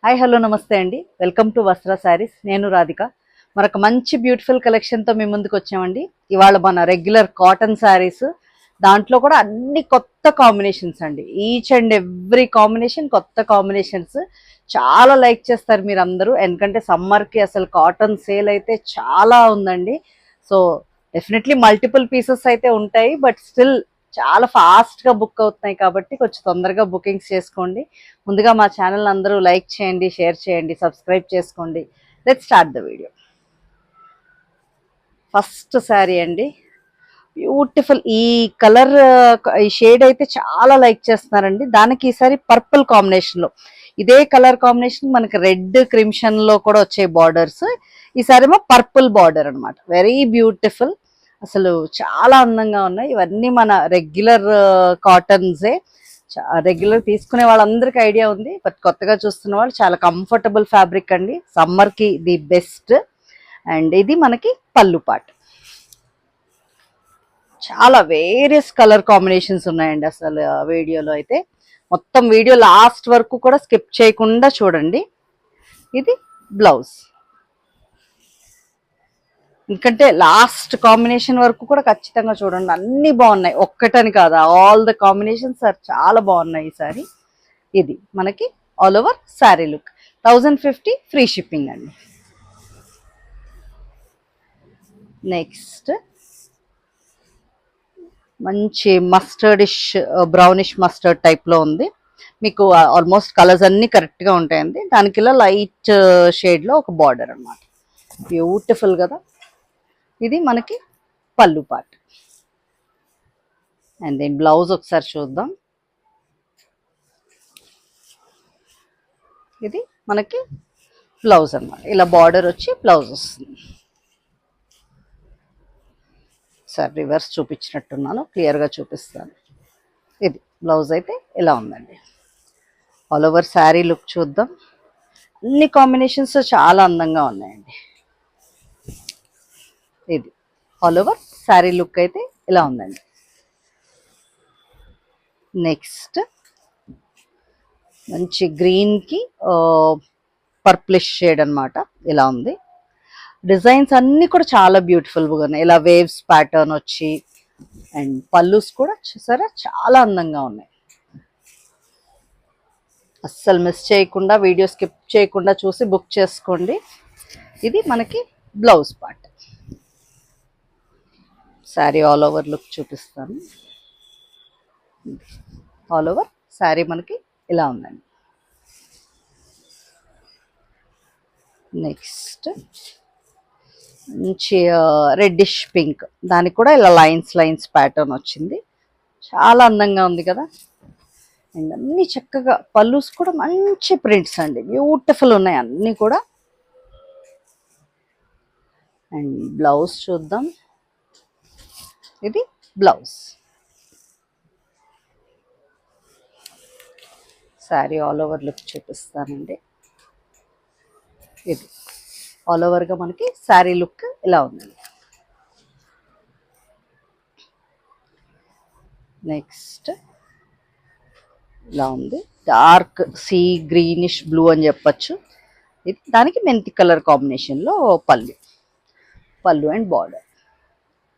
Hi hello నమస్తే అండి. Welcome to వస్త్ర శారీస్. నేను రాధిక. మరొక మంచి బ్యూటిఫుల్ కలెక్షన్తో మీ ముందుకు వచ్చామండి. ఇవాళ మన రెగ్యులర్ కాటన్ శారీస్, దాంట్లో కూడా అన్ని కొత్త కాంబినేషన్స్ అండి. ఈచ్ అండ్ ఎవ్రీ కాంబినేషన్ కొత్త కాంబినేషన్స్. చాలా లైక్ చేస్తారు మీరు అందరూ, ఎందుకంటే సమ్మర్కి అసలు కాటన్ సేల్ అయితే చాలా ఉందండి. సో డెఫినెట్లీ మల్టిపుల్ పీసెస్ అయితే ఉంటాయి, బట్ స్టిల్ చాలా ఫాస్ట్గా బుక్ అవుతున్నాయి కాబట్టి కొంచెం తొందరగా బుకింగ్స్ చేసుకోండి. ముందుగా మా ఛానల్ అందరూ లైక్ చేయండి, షేర్ చేయండి, సబ్స్క్రైబ్ చేసుకోండి. Let's start the video. First sari అండి, బ్యూటిఫుల్. ఈ కలర్, ఈ షేడ్ అయితే చాలా లైక్ చేస్తున్నారండి. దానికి ఈసారి పర్పుల్ కాంబినేషన్లో, ఇదే కలర్ కాంబినేషన్ మనకి రెడ్ క్రిమ్షన్లో కూడా వచ్చే బార్డర్స్. ఈసారి ఏమో పర్పుల్ బార్డర్ అనమాట. వెరీ బ్యూటిఫుల్, అసలు చాలా అందంగా ఉన్నాయి. ఇవన్నీ మన రెగ్యులర్ కాటన్సే. రెగ్యులర్ తీసుకునే వాళ్ళందరికీ ఐడియా ఉంది, బట్ కొత్తగా చూస్తున్న వాళ్ళు చాలా కంఫర్టబుల్ ఫ్యాబ్రిక్ అండి. సమ్మర్కి ది బెస్ట్. అండ్ ఇది మనకి పళ్ళు పాట్. చాలా వేరియస్ కలర్ కాంబినేషన్స్ ఉన్నాయండి. అసలు వీడియోలో అయితే మొత్తం వీడియో లాస్ట్ వరకు కూడా స్కిప్ చేయకుండా చూడండి. ఇది బ్లౌజ్, ఎందుకంటే లాస్ట్ కాంబినేషన్ వరకు కూడా ఖచ్చితంగా చూడండి. అన్ని బాగున్నాయి, ఒక్కటని కాదు, ఆల్ ద కాంబినేషన్స్ ఆర్ చాలా బాగున్నాయి ఈసారి. ఇది మనకి all over sari look. 1050 free shipping అండి. నెక్స్ట్ మంచి మస్టర్డిష్, బ్రౌనిష్ మస్టర్డ్ టైప్లో ఉంది. మీకు ఆల్మోస్ట్ కలర్స్ అన్నీ కరెక్ట్గా ఉంటాయండి. దానికి ఇలా లైట్ షేడ్లో ఒక బార్డర్ అనమాట. బ్యూటిఫుల్ కదా. ఇది మనకి పళ్ళు పార్ట్. అండ్ దెన్ బ్లౌజ్ ఒకసారి చూద్దాం. ఇది మనకి బ్లౌజ్ అన్నమాట. ఇలా బార్డర్ వచ్చి బ్లౌజ్ వస్తుంది. సార్ రివర్స్ చూపించినట్టున్నాను, క్లియర్గా చూపిస్తాను. ఇది బ్లౌజ్ అయితే ఇలా ఉందండి. ఆల్ ఓవర్ శారీ లుక్ చూద్దాం. అన్ని కాంబినేషన్స్ చాలా అందంగా ఉన్నాయండి. ఇది ఆల్ ఓవర్ శారీ లుక్ అయితే ఇలా ఉందండి. నెక్స్ట్ మంచి గ్రీన్కి పర్ప్లిష్ షేడ్ అనమాట. ఇలా ఉంది. డిజైన్స్ అన్నీ కూడా చాలా బ్యూటిఫుల్గా ఉన్నాయి. ఇలా వేవ్స్ ప్యాటర్న్ వచ్చి, అండ్ పల్లూస్ కూడా చూసారా చాలా అందంగా ఉన్నాయి. అస్సలు మిస్ చేయకుండా, వీడియో స్కిప్ చేయకుండా చూసి బుక్ చేసుకోండి. ఇది మనకి blouse part. Sari all over look చూపిస్తాను. ఆల్ ఓవర్ శారీ మనకి ఇలా ఉందండి. నెక్స్ట్ మంచి రెడ్డిష్ పింక్, దానికి కూడా ఇలా లైన్స్ ప్యాటర్న్ వచ్చింది. చాలా అందంగా ఉంది కదా. అండ్ అన్నీ చక్కగా పల్లూస్ కూడా మంచి ప్రింట్స్ అండి, బ్యూటిఫుల్ ఉన్నాయి అన్నీ కూడా. అండ్ బ్లౌజ్ చూద్దాం. ఇది blouse. Sari all over look చూపిస్తానండి. ఇది ఆల్ ఓవర్గా మనకి శారీ లుక్ ఇలా ఉందండి. నెక్స్ట్ ఇలా ఉంది, డార్క్ సీ గ్రీనిష్ బ్లూ అని చెప్పచ్చు. ఇది దానికి మెంతి కలర్ కాంబినేషన్లో పళ్ళు అండ్ బార్డర్.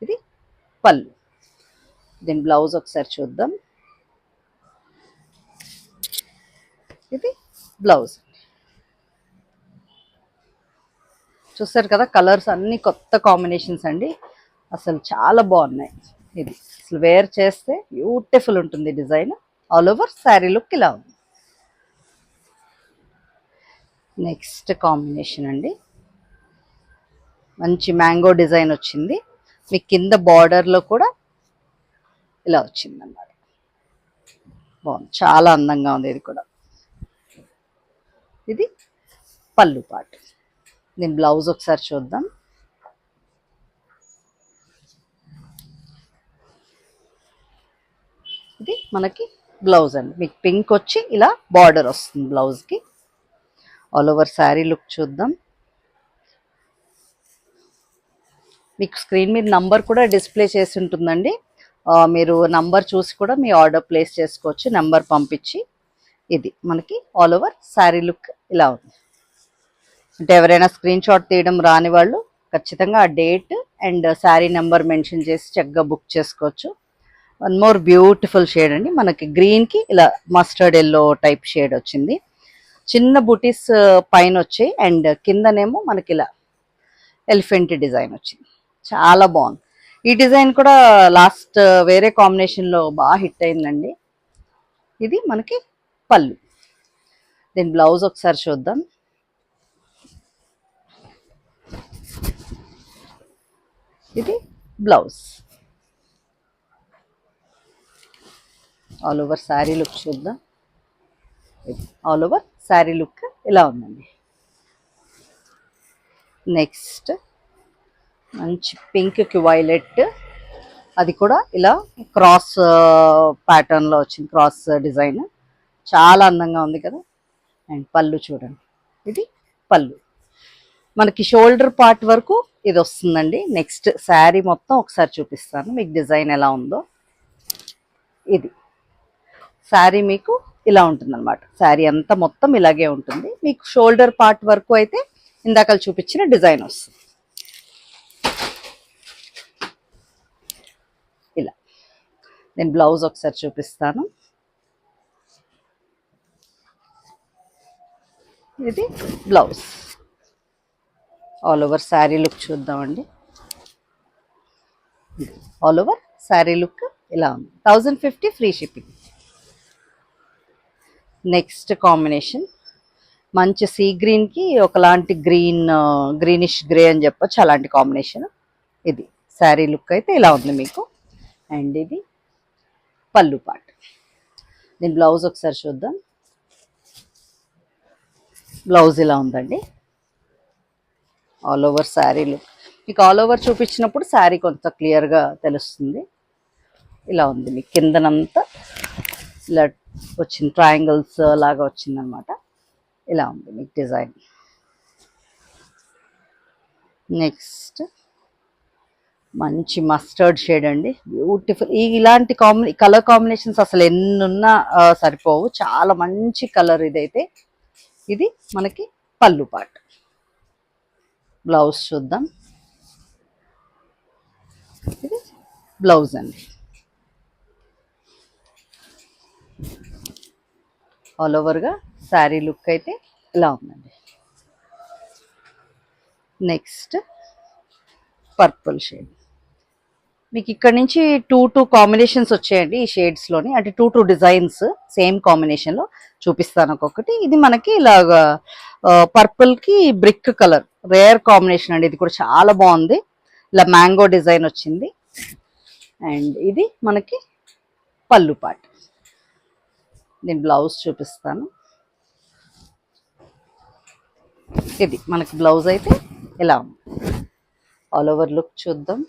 ఇది పళ్ళు. దీని బ్లౌజ్ ఒకసారి చూద్దాం. ఇది బ్లౌజ్. చూస్తారు కదా, కలర్స్ అన్నీ కొత్త కాంబినేషన్స్ అండి. అసలు చాలా బాగున్నాయి. ఇది అసలు వేర్ చేస్తే బ్యూటిఫుల్ ఉంటుంది design. All over sari look ఇలా ఉంది. నెక్స్ట్ కాంబినేషన్ అండి, మంచి మ్యాంగో డిజైన్ వచ్చింది. మీ కింద బార్డర్లో కూడా ఇలా వచ్చింది అన్నమాట. బాగుంది, చాలా అందంగా ఉంది. ఇది కూడా ఇది పళ్ళు పార్ట్. దీని బ్లౌజ్ ఒకసారి చూద్దాం. ఇది మనకి బ్లౌజ్ అండి. మీకు పింక్ వచ్చి ఇలా బార్డర్ వస్తుంది బ్లౌజ్కి. ఆల్ ఓవర్ శారీ లుక్ చూద్దాం. మీకు స్క్రీన్ మీద నంబర్ కూడా డిస్ప్లే చేసి ఉంటుందండి. మీరు నంబర్ చూసి కూడా మీ ఆర్డర్ ప్లేస్ చేసుకోవచ్చు, నెంబర్ పంపించి. ఇది మనకి ఆల్ ఓవర్ శారీ లుక్ ఇలా ఉంది. అంటే ఎవరైనా స్క్రీన్ షాట్ తీయడం రాని వాళ్ళు ఖచ్చితంగా ఆ date and sari number mention చేసి చక్కగా బుక్ చేసుకోవచ్చు. వన్ మోర్ బ్యూటిఫుల్ షేడ్ అండి, మనకి గ్రీన్కి ఇలా మస్టర్డ్ ఎల్లో టైప్ షేడ్ వచ్చింది. చిన్న బుటీస్ పైన వచ్చాయి అండ్ కిందనేమో మనకి ఇలా ఎలిఫెంట్ డిజైన్ వచ్చింది. చాలా బాగుంది. ఈ డిజైన్ కూడా లాస్ట్ వేరే కాంబినేషన్లో బాగా హిట్ అయిందండి. ఇది మనకి పళ్ళు. దీని బ్లౌజ్ ఒకసారి చూద్దాం. ఇది blouse. All over sari look చూద్దాం. ఆల్ ఓవర్ శారీ లుక్ ఇలా ఉందండి. నెక్స్ట్ మంచి పింక్కి వైలెట్, అది కూడా ఇలా క్రాస్ ప్యాటర్న్లో వచ్చింది, క్రాస్ డిజైన్. చాలా అందంగా ఉంది కదా. అండ్ పళ్ళు చూడండి, ఇది పళ్ళు. మనకి షోల్డర్ పార్ట్ వరకు ఇది వస్తుందండి. నెక్స్ట్ శారీ మొత్తం ఒకసారి చూపిస్తాను మీకు డిజైన్ ఎలా ఉందో. ఇది శారీ మీకు ఇలా ఉంటుందన్నమాట. శారీ అంతా మొత్తం ఇలాగే ఉంటుంది. మీకు షోల్డర్ పార్ట్ వరకు అయితే ఇందాక చూపించిన డిజైన్ వస్తుంది ఇలా. నేను బ్లౌజ్ ఒకసారి చూపిస్తాను. ఇది blouse. All over sari look చూద్దామండి. ఆల్ ఓవర్ శారీ లుక్ ఇలా ఉంది. 1050 ఫ్రీ షిప్పింగ్. నెక్స్ట్ కాంబినేషన్ మంచి సీ గ్రీన్కి ఒకలాంటి గ్రీనిష్ గ్రే అని చెప్పొచ్చు, అలాంటి కాంబినేషన్. ఇది శారీ లుక్ అయితే ఇలా ఉంది మీకు. అండ్ ఇది పళ్ళు పార్ట్. దీని బ్లౌజ్ ఒకసారి చూద్దాం. బ్లౌజ్ ఇలా ఉందండి. All over sari look. మీకు ఆల్ ఓవర్ చూపించినప్పుడు శారీ కొంత క్లియర్గా తెలుస్తుంది. ఇలా ఉంది మీకు కిందనంతా ఇలా వచ్చింది, ట్రయాంగిల్స్ లాగా వచ్చిందనమాట. ఇలా ఉంది మీకు డిజైన్. నెక్స్ట్ మంచి మస్టర్డ్ షేడ్ అండి, బ్యూటిఫుల్. ఇలాంటి కలర్ కాంబినేషన్స్ అసలు ఎన్నున్నా సరిపోవు, చాలా మంచి కలర్ ఇదైతే. ఇది మనకి పళ్ళు పార్ట్. బ్లౌజ్ చూద్దాం. ఇది బ్లౌజ్ అండి. ఆల్ ఓవర్గా శారీ లుక్ అయితే ఇలా ఉందండి. Next purple shade. మీకు ఇక్కడ నుంచి టూ కాంబినేషన్స్ వచ్చాయండి ఈ షేడ్స్లోని, అంటే టూ డిజైన్స్ సేమ్ కాంబినేషన్లో చూపిస్తాను ఒక్కొక్కటి. ఇది మనకి ఇలాగా పర్పుల్కి బ్రిక్ కలర్, రేర్ కాంబినేషన్ అండి. ఇది కూడా చాలా బాగుంది. ఇలా మ్యాంగో డిజైన్ వచ్చింది. అండ్ ఇది మనకి పళ్ళు పార్ట్. నేను బ్లౌజ్ చూపిస్తాను. ఇది మనకి బ్లౌజ్ అయితే ఇలా ఉంది. ఆల్ ఓవర్ లుక్ చూద్దాం.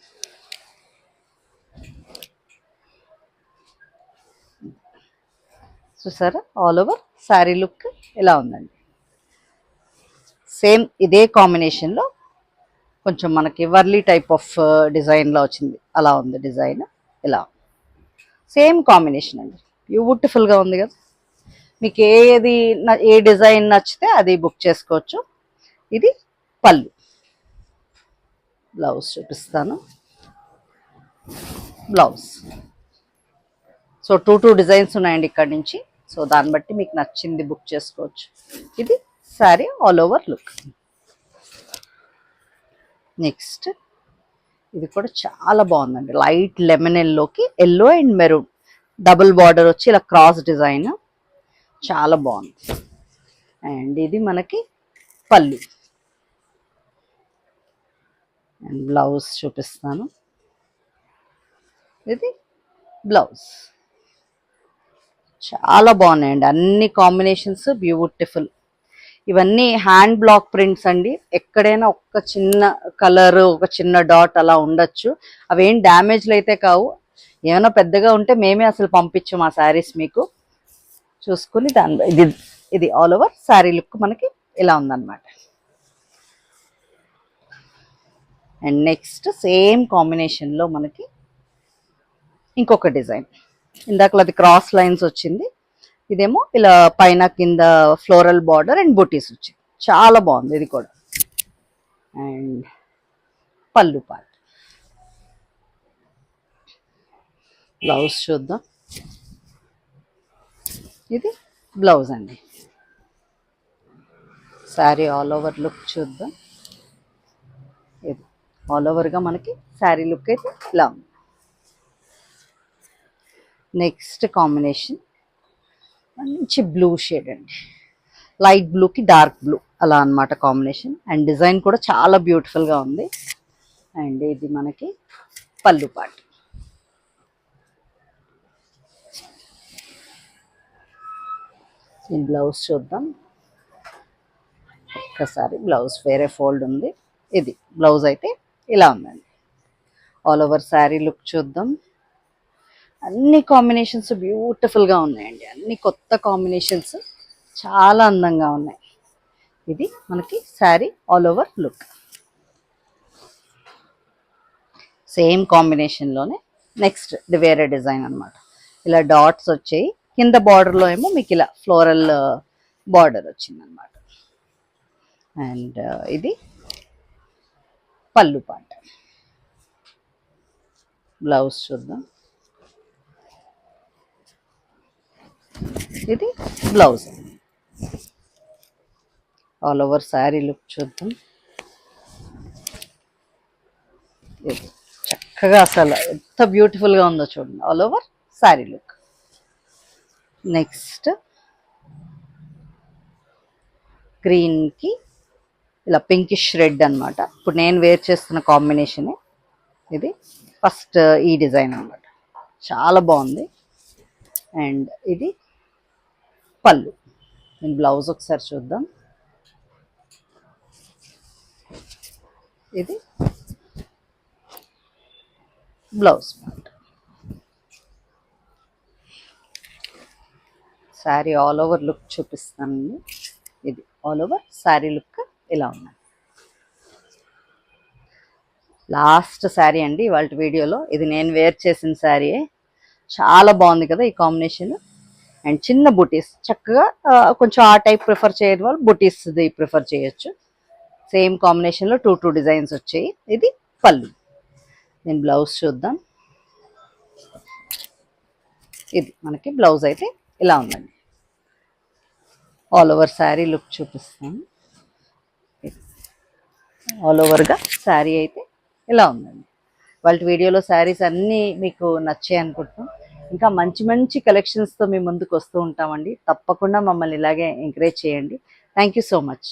చూసారా, ఆల్ ఓవర్ శారీ లుక్ ఇలా ఉందండి. సేమ్ ఇదే కాంబినేషన్లో కొంచెం మనకి వర్లీ టైప్ ఆఫ్ డిజైన్లో వచ్చింది, అలా ఉంది డిజైన్. ఇలా సేమ్ కాంబినేషన్ అండి, బ్యూటిఫుల్గా ఉంది కదా. మీకు ఏ డిజైన్ నచ్చితే అది బుక్ చేసుకోవచ్చు. ఇది పళ్ళు. బ్లౌజ్ చూపిస్తాను. బ్లౌజ్. సో టూ డిజైన్స్ ఉన్నాయండి ఇక్కడ నుంచి. సో దాన్ని బట్టి మీకు నచ్చింది బుక్ చేసుకోవచ్చు. ఇది sari all over look. Next ఇది కూడా చాలా బాగుందండి, లైట్ లెమన్ ఎల్లోకి yellow and maroon double border వచ్చి ఇలా క్రాస్ డిజైన్, చాలా బాగుంది. అండ్ ఇది మనకి పళ్ళు. అండ్ బ్లౌజ్ చూపిస్తాను. ఇది బ్లౌజ్. చాలా బాగున్నాయండి అన్ని కాంబినేషన్స్, బ్యూటిఫుల్. ఇవన్నీ హ్యాండ్ బ్లాక్ ప్రింట్స్ అండి. ఎక్కడైనా ఒక చిన్న కలర్, ఒక చిన్న డాట్ అలా ఉండొచ్చు. అవేం డ్యామేజ్లు అయితే కావు. ఏమైనా పెద్దగా ఉంటే మేమే అసలు పంపించాము ఆ శారీస్ మీకు. చూసుకుని ఇది ఆల్ ఓవర్ శారీ లుక్ మనకి ఇలా ఉందన్నమాట. అండ్ నెక్స్ట్ సేమ్ కాంబినేషన్లో మనకి ఇంకొక డిజైన్. ఇందాకలో అది క్రాస్ లైన్స్ వచ్చింది, ఇదేమో ఇలా పైన కింద ఫ్లోరల్ బార్డర్ అండ్ బుటీస్ వచ్చాయి, చాలా బాగుంది ఇది కూడా. అండ్ పళ్ళు పార్ట్, బ్లౌజ్ చూద్దాం. ఇది బ్లౌజ్ అండి. శారీ ఆల్ ఓవర్ లుక్ చూద్దాం. ఇది ఆల్ ఓవర్గా మనకి శారీ లుక్ అయితే ఇలా ఉంది. నెక్స్ట్ కాంబినేషన్ మంచి బ్లూ షేడ్ అండి, లైట్ బ్లూకి డార్క్ బ్లూ అలా అన్నమాట కాంబినేషన్. అండ్ డిజైన్ కూడా చాలా బ్యూటిఫుల్గా ఉంది. అండ్ ఇది మనకి పళ్ళు పార్ట్. ఈ బ్లౌజ్ చూద్దాం ఒక్కసారి. బ్లౌజ్ వేరే ఫోల్డ్ ఉంది. ఇది బ్లౌజ్ అయితే ఇలా ఉందండి. ఆల్ ఓవర్ శారీ లుక్ చూద్దాం. అన్ని కాంబినేషన్స్ బ్యూటిఫుల్గా ఉన్నాయండి, అన్ని కొత్త కాంబినేషన్స్ చాలా అందంగా ఉన్నాయి. ఇది మనకి sari all over look. Same కాంబినేషన్లోనే నెక్స్ట్ ఇది వేరే డిజైన్ అనమాట. ఇలా డాట్స్ వచ్చాయి, కింద బార్డర్లో ఏమో మీకు ఇలా ఫ్లోరల్ బార్డర్ వచ్చింది అనమాట. అండ్ ఇది పళ్ళు పాట. బ్లౌజ్ చూద్దాం. ఇది blouse. All over sari look చూద్దాం. ఇది చక్కగా అసలు ఎంత బ్యూటిఫుల్గా ఉందో చూడండి, all over sari look. Next గ్రీన్కి ఇలా పింకిష్ రెడ్ అనమాట. ఇప్పుడు నేను వేర్ చేస్తున్న కాంబినేషనే ఇది. ఫస్ట్ ఈ డిజైన్ అనమాట, చాలా బాగుంది. అండ్ ఇది పళ్ళు. నేను బ్లౌజ్ ఒకసారి చూద్దాం. ఇది blouse part. Sari all over look చూపిస్తానండి. ఇది ఆల్ ఓవర్ శారీ లుక్ ఇలా ఉంది. లాస్ట్ శారీ అండి ఇవాళ వీడియోలో. ఇది నేను వేర్ చేసిన శారీయే, చాలా బాగుంది కదా ఈ కాంబినేషన్. అండ్ చిన్న బుటీస్ చక్కగా కొంచెం ఆ టైప్ ప్రిఫర్ చేయడం వాళ్ళు బుటీస్ది ప్రిఫర్ చేయొచ్చు. సేమ్ కాంబినేషన్లో టూ డిజైన్స్ వచ్చాయి. ఇది పళ్ళు. నేను బ్లౌజ్ చూద్దాం. ఇది మనకి బ్లౌజ్ అయితే ఇలా ఉందండి. ఆల్ ఓవర్ శారీ లుక్ చూపిస్తాను. ఆల్ ఓవర్గా శారీ అయితే ఇలా ఉందండి. వాళ్ళ వీడియోలో శారీస్ అన్నీ మీకు నచ్చాయి అనుకుంటున్నాం. ఇంకా మంచి మంచి కలెక్షన్స్తో మీ ముందుకు వస్తూ ఉంటామండి. తప్పకుండా మమ్మల్ని ఇలాగే ఎంకరేజ్ చేయండి. Thank you so much.